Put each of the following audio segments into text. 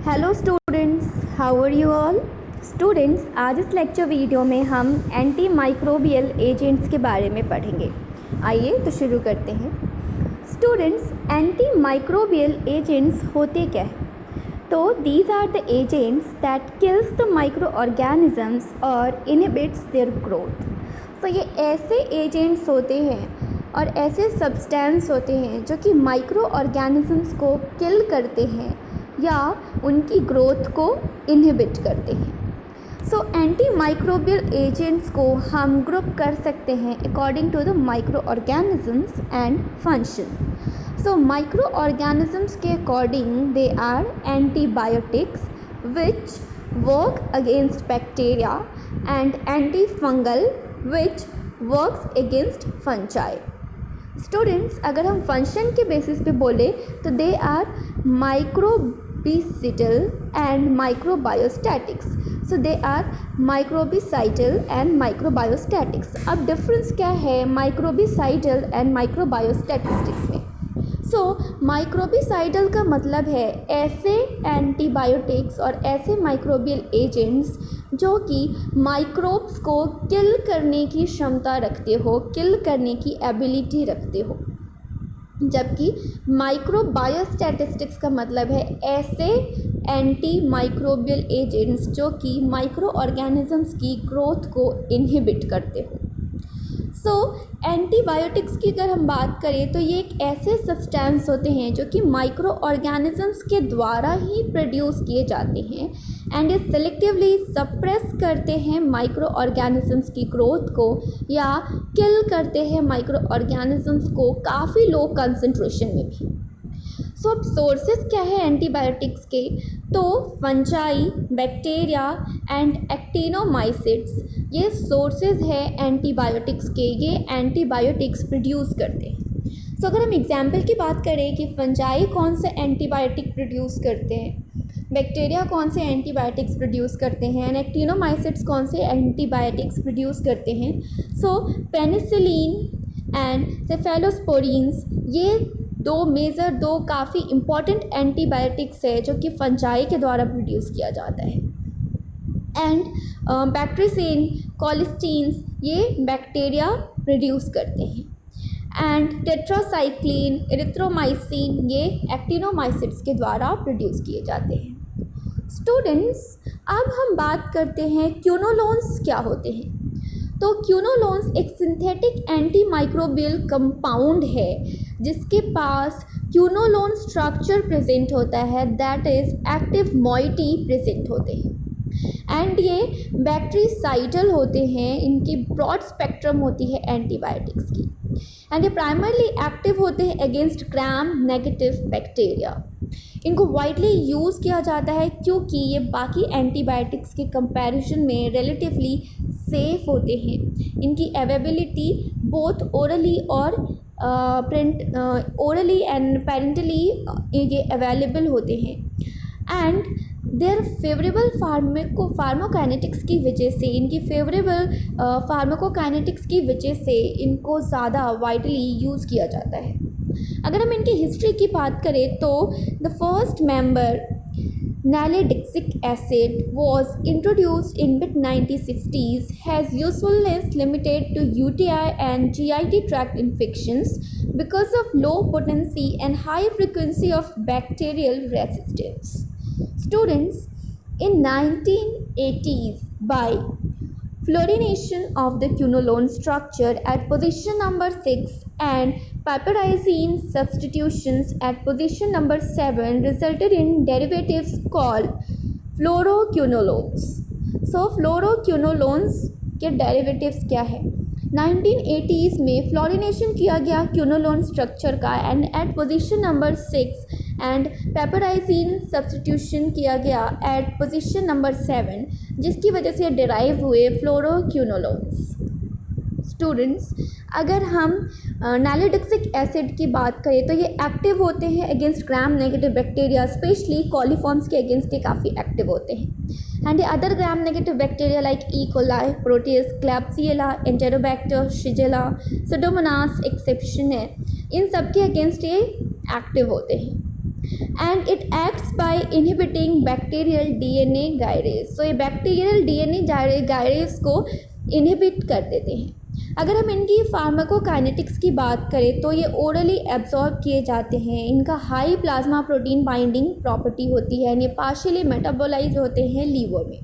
Hello students, how are you all. Students, आज इस lecture video में हम एंटी माइक्रोबियल एजेंट्स के बारे में पढ़ेंगे। आइए तो शुरू करते हैं। स्टूडेंट्स, एंटी माइक्रोबियल एजेंट्स होते क्या हैं? तो these are the agents that kills the micro organisms और इनहिबिट्स देयर ग्रोथ। तो ये ऐसे एजेंट्स होते हैं और ऐसे सब्सटेंस होते हैं जो कि माइक्रो ऑर्गेनिजम्स को किल करते हैं या उनकी ग्रोथ को इनहिबिट करते हैं। सो एंटी माइक्रोबियल एजेंट्स को हम ग्रुप कर सकते हैं according to the micro organisms and function. So micro organisms के according they are antibiotics which work against bacteria and anti fungal which works against fungi. Students, अगर हम function के basis पे बोले तो they are microbicidal and microbiostatics. So they are microbicidal and microbiostatics. अब difference क्या है microbicidal and microbiostatics में? सो माइक्रोबिसाइडल का मतलब है ऐसे एंटीबायोटिक्स और ऐसे माइक्रोबियल एजेंट्स जो कि माइक्रोब्स को किल करने की क्षमता रखते हो, किल करने की एबिलिटी रखते हो। जबकि माइक्रोबायोस्टैटिस्टिक्स का मतलब है ऐसे एंटी माइक्रोबियल एजेंट्स जो कि माइक्रो ऑर्गेनिजम्स की ग्रोथ को इनहिबिट करते हो। सो एंटीबायोटिक्स की अगर हम बात करें तो ये एक ऐसे सब्सटेंस होते हैं जो कि माइक्रो ऑर्गेनिजम्स के द्वारा ही प्रोड्यूस किए जाते हैं एंड ये सेलेक्टिवली सप्रेस करते हैं माइक्रो ऑर्गेनिजम्स की ग्रोथ को या किल करते हैं माइक्रो ऑर्गेनिजम्स को काफ़ी लो कंसंट्रेशन में भी। सो अब सोर्सेज क्या है एंटीबायोटिक्स के? तो फंजाई, बैक्टीरिया एंड एक्टिनोमाइसिट्स ये सोर्सेज है एंटीबायोटिक्स के। ये एंटीबायोटिक्स प्रोड्यूस करते हैं। सो अगर हम एग्जांपल की बात करें कि फंजाई कौन से एंटीबायोटिक प्रोड्यूस करते हैं, बैक्टीरिया कौन से एंटीबायोटिक्स प्रोड्यूस करते हैं एंड एक्टिनोमाइसिट्स कौन से एंटीबायोटिक्स प्रोड्यूस करते हैं। सो पेनिसिलिन एंड सेफेलोस्पोरिन्स ये दो काफ़ी इम्पॉर्टेंट एंटीबायोटिक्स है जो कि फंजाई के द्वारा प्रोड्यूस किया जाता है। एंड बैक्ट्रीसिन, कॉलिस्टीन्स ये बैक्टीरिया प्रोड्यूस करते हैं एंड टेट्रासाइक्लिन, एरिथ्रोमाइसिन ये एक्टिनोमाइसिट्स के द्वारा प्रोड्यूस किए जाते हैं। स्टूडेंट्स, अब हम बात करते हैं क्यूनोलोन्स क्या होते हैं। तो क्यूनोलोन्स एक सिंथेटिक एंटी माइक्रोबियल कंपाउंड है जिसके पास क्यूनोलोन स्ट्रक्चर प्रेजेंट होता है, that is active moiety present होते हैं एंड ये बैक्टीरिसाइडल होते हैं। इनकी ब्रॉड स्पेक्ट्रम होती है एंटीबायोटिक्स की एंड ये प्राइमरली एक्टिव होते हैं अगेंस्ट ग्राम नेगेटिव बैक्टीरिया। इनको वाइडली यूज़ किया जाता है क्योंकि ये बाकी एंटीबायोटिक्स के कंपैरिजन में रिलेटिवली सेफ होते हैं। इनकी अवेलेबिलिटी बोथ ओरली और ओरली एंड पेरेंटली ये अवेलेबल होते हैं एंड देयर फेवरेबल फार्माकोकाइनेटिक्स की वजह से, इनकी फेवरेबल फार्माकोकाइनेटिक्स की वजह से इनको ज़्यादा वाइडली यूज़ किया जाता है। अगर हम इनकी हिस्ट्री की बात करें तो the first member nalidixic acid was introduced in mid-1960s, has usefulness limited to UTI and GI tract infections because of low potency and high frequency of bacterial resistance. Students, in 1980s by fluorination of the quinolone structure at position number 6 and piperazine substitutions at position number 7 resulted in derivatives called fluoroquinolones. So fluoroquinolones के derivatives क्या है? 1980s में fluorination किया गया quinolone structure का and at position number 6 and piperazine substitution किया गया eight position number 7 जिसकी वजह से डिराइव हुए फ्लोरोक्यूनोलोन्स। स्टूडेंट्स, अगर हम नैलिडिक्सिक एसिड की बात करें तो ये एक्टिव होते हैं against gram negative bacteria, specially coliforms के अगेंस्ट ये काफ़ी एक्टिव होते हैं and other gram negative bacteria like E coli, Proteus, Klebsiella, Enterobacter, Shigella, Pseudomonas exception है, इन सब के अगेंस्ट ये एक्टिव होते हैं। And it acts by inhibiting bacterial DNA gyrase. तो ये बैक्टीरियल डीएनए गायरेज को इनहिबिट कर देते हैं। अगर हम इनकी फार्माकोकाइनेटिक्स की बात करें तो ये ओरली एब्जॉर्ब किए जाते हैं, इनका high plasma protein binding property होती है, ये पार्शियली मेटाबोलाइज होते हैं लीवर में।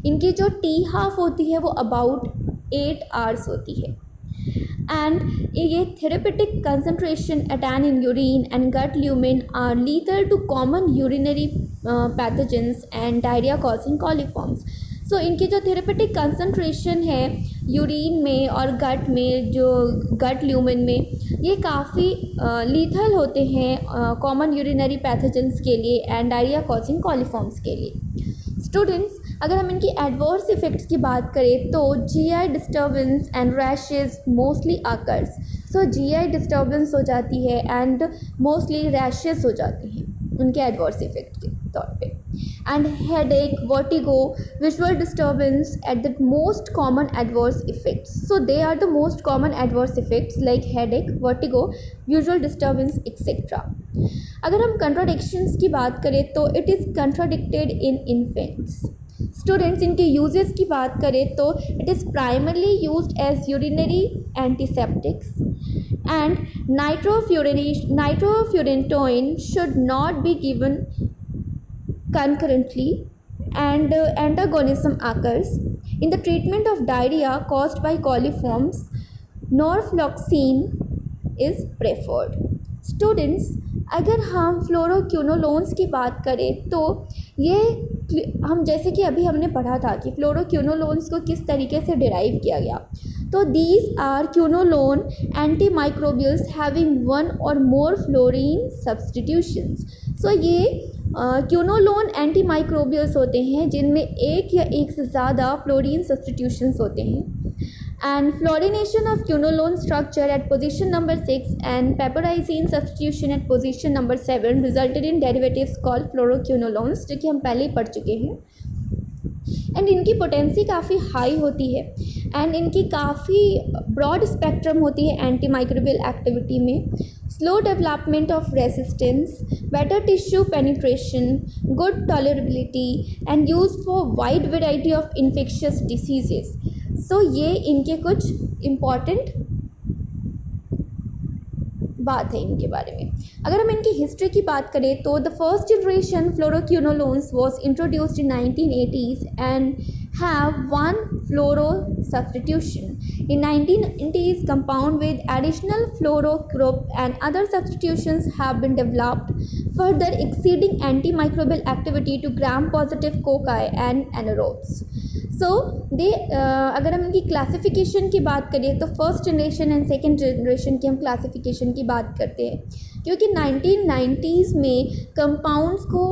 इनकी जो टी हाफ होती है वो अबाउट 8 आवर्स होती है। एंड ये therapeutic concentration attain in urine and gut lumen are lethal to common urinary pathogens and diarrhoea causing coliforms. So इनकी जो थेरेपेटिक कंसंट्रेशन है यूरिन में और गट में, जो गट ल्यूमेन में, ये काफ़ी लीथल होते हैं कॉमन यूरिनरी पैथोजेंस के लिए एंड डायरिया कॉजिंग कॉलीफॉर्म्स के लिए। स्टूडेंट्स, अगर हम इनकी एडवर्स इफ़ेक्ट्स की बात करें तो GI disturbance and rashes mostly occurs. So GI disturbance हो जाती है एंड मोस्टली रैशेस हो जाती हैं उनके एडवर्स इफ़ेक्ट के तौर पे। And headache, vertigo, visual disturbance at the most common adverse effects. So they are the most common adverse effects like headache, vertigo, visual disturbance etcetera. अगर हम कंट्राडिक्शंस की बात करें तो it is contradicted in infants. Students, इनके uses की बात करें तो it is primarily used as urinary antiseptics and nitrofurantoin should not be given concurrently and antagonism occurs in the treatment of diarrhea caused by coliforms. Norfloxacin is preferred. Students, अगर हम fluoroquinolones की बात करें तो ये हम जैसे कि अभी हमने पढ़ा था कि फ्लोरोक्विनोलोन्स को किस तरीके से डिराइव किया गया। तो these are quinolone antimicrobials having one और मोर फ्लोरीन सब्सटीट्यूशंस। सो ये क्विनोलोन एंटीमाइक्रोबियल्स होते हैं जिनमें एक या एक से ज़्यादा फ्लोरीन सब्सटीट्यूशंस होते हैं। And fluorination of quinolone structure at position number 6 and piperazine substitution at position number 7 resulted in derivatives called fluoroquinolones, जो कि हम पहले ही पढ़ चुके हैं। एंड इनकी पोटेंसी काफ़ी हाई होती है एंड इनकी काफ़ी ब्रॉड स्पेक्ट्रम होती है एंटी माइक्रोबियल एक्टिविटी में। Slow development of resistance, better tissue penetration, good tolerability and use for wide variety of infectious diseases. So ये इनके कुछ इम्पॉर्टेंट बात है इनके बारे में। अगर हम इनकी हिस्ट्री की बात करें तो the first generation fluoroquinolones was introduced in 1980s and have one fluoro substitution. In 1990s, compound with additional fluoro group and other substitutions have been developed, further exceeding antimicrobial activity to gram-positive cocci and anaerobes. So they अगर हम इनकी classification की बात करें तो first generation and second generation की हम classification की बात करते हैं, क्योंकि 1990s में कंपाउंड्स को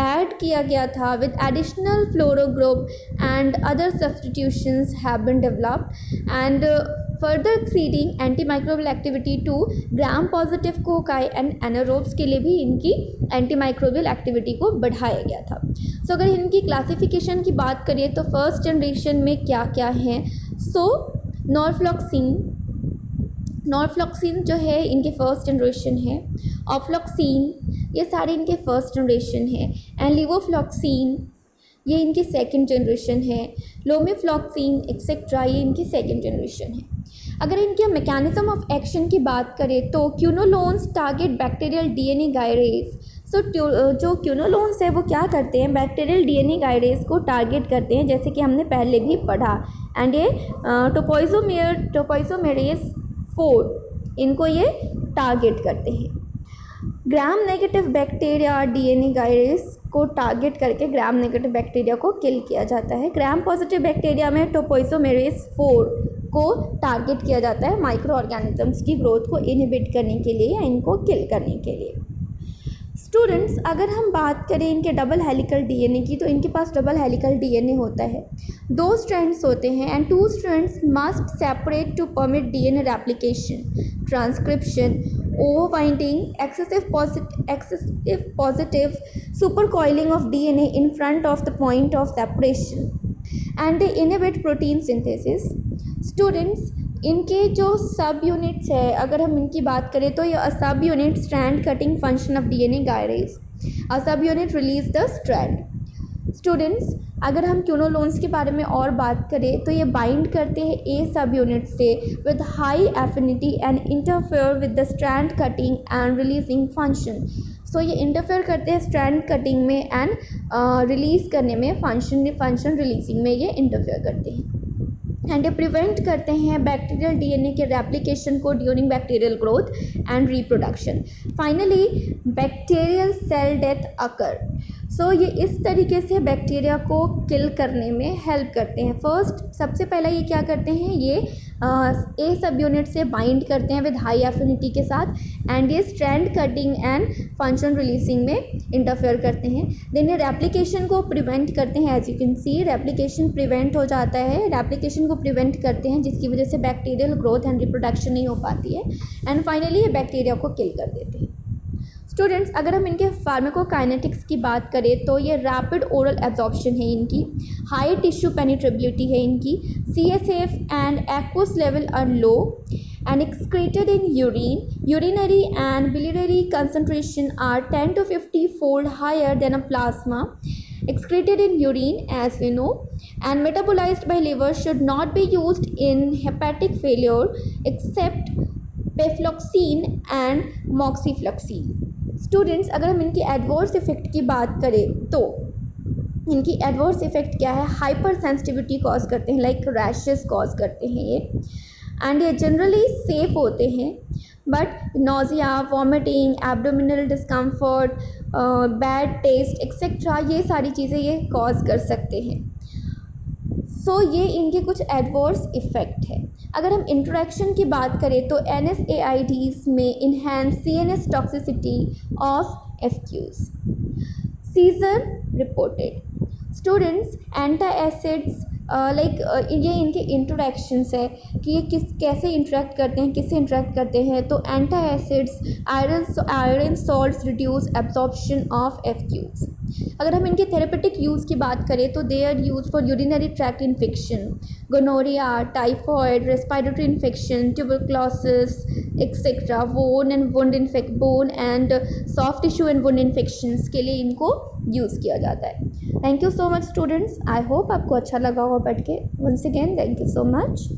ऐड किया गया था with additional fluoro group and other substitutions have been developed and further exceeding antimicrobial activity to gram positive cocci and anaerobes के लिए भी इनकी एंटीमाइक्रोबियल एक्टिविटी को बढ़ाया गया था। सो अगर इनकी क्लासिफिकेशन की बात करें तो फर्स्ट जनरेशन में क्या क्या हैं। सो नॉरफ्लॉक्सिन जो है इनके फर्स्ट जनरेशन है, ऑफ्लॉक्सिन ये सारे इनके फर्स्ट जनरेशन है, एंड लिवोफ्लॉक्सिन ये इनकी सेकंड जनरेशन है, लोमिफ्लॉक्सिन एक्सेट्रा ये इनकी सेकंड जनरेशन है। अगर इनके मैकेनिज्म ऑफ एक्शन की बात करें तो क्विनोलोन्स टारगेट बैक्टीरियल डीएनए गायरेज। सो जो क्विनोलोन्स है वो क्या करते हैं, बैक्टीरियल डीएनए गायरेज को टारगेट करते हैं, जैसे कि हमने पहले भी पढ़ा। एंड ये टोपोइसोमेरेज 4 इनको ये टारगेट करते हैं। ग्राम नेगेटिव बैक्टीरिया डीएनए गायरेज को टारगेट करके ग्राम नेगेटिव बैक्टीरिया को किल किया जाता है। ग्राम पॉजिटिव बैक्टीरिया में टोपोइसोमेरेज 4 को टारगेट किया जाता है माइक्रो ऑर्गेनिजम्स की ग्रोथ को इनहिबिट करने के लिए या इनको किल करने के लिए। स्टूडेंट्स, अगर हम बात करें इनके डबल हेलिकल डीएनए की तो इनके पास डबल हेलिकल डीएनए होता है, 2 स्ट्रैंड्स होते हैं and 2 strands must separate to permit DNA replication, transcription, overbinding, excessive positive supercoiling of DNA in front of the point of separation, and they inhibit protein synthesis. Students, इनके जो सब units है अगर हम इनकी बात करें तो ये सब unit strand cutting function of DNA gyrase. A subunit release the strand. Students, अगर हम क्विनोलोन्स के बारे में और बात करें तो ये बाइंड करते हैं ए सब यूनिट से with high affinity and interfere with the strand cutting and releasing function. So ये इंटरफेयर करते हैं स्ट्रैंड कटिंग में एंड रिलीज़ करने में, फंक्शन रिलीजिंग में ये इंटरफेयर करते हैं. एंड ये प्रिवेंट करते हैं बैक्टीरियल डीएनए के रेप्लिकेशन को during bacterial growth and reproduction. Finally bacterial cell death occur. So ये इस तरीके से बैक्टीरिया को किल करने में हेल्प करते हैं. फर्स्ट, सबसे पहला ये क्या करते हैं, ये ए सब यूनिट से बाइंड करते हैं विद हाई एफिनिटी के साथ एंड ये strand cutting and function releasing में इंटरफेयर करते हैं. देन ये रेप्लिकेशन को प्रिवेंट करते हैं. As you can see replication prevent हो जाता है, रेप्लिकेशन को प्रिवेंट करते हैं जिसकी वजह से बैक्टीरियल ग्रोथ एंड रिप्रोडक्शन नहीं हो पाती है. एंड फाइनली ये बैक्टीरिया को किल कर देते हैं. स्टूडेंट्स, अगर हम इनके फार्माकोकाइनेटिक्स की बात करें तो ये रैपिड ओरल एब्जॉर्प्शन है इनकी, हाई टिश्यू पेनिट्रेबिलिटी है इनकी, CSF and aqueous level are low and excreted in urine. Urinary and biliary concentration are 10 to 50 fold higher than a plasma. Excreted in urine, as we know, and metabolized by liver should not be used in hepatic failure except pefloxacin and moxifloxacin. Students, अगर हम इनकी adverse effect की बात करें तो इनकी adverse effect क्या है, हाइपर सेंसिटिविटी कॉज करते हैं, लाइक रैशेस कॉज करते हैं ये. एंड ये जनरली सेफ होते हैं but nausea, vomiting, abdominal discomfort, bad taste etcetera ये सारी चीज़ें ये कॉज कर सकते हैं. सो ये इनके कुछ एडवर्स इफ़ेक्ट है. अगर हम इंट्रैक्शन की बात करें तो NSAIDs में enhance CNS toxicity of FQs. Seizure reported. Students, antacids ये इनके इंटरेक्शंस है कि ये कैसे इंटरेक्ट करते हैं, किससे इंटरेक्ट करते हैं. तो antacids iron salts reduce absorption of FQs. अगर हम इनके थेरेपेटिक यूज़ की बात करें तो they are use for urinary tract infection, gonorrhoea, typhoid, respiratory infection, tuberculosis etcetera, bone and soft tissue and wound infections के लिए इनको यूज़ किया जाता है. Thank you so much students. I hope आपको अच्छा लगा होगा पढ़ के. Once again thank you so much.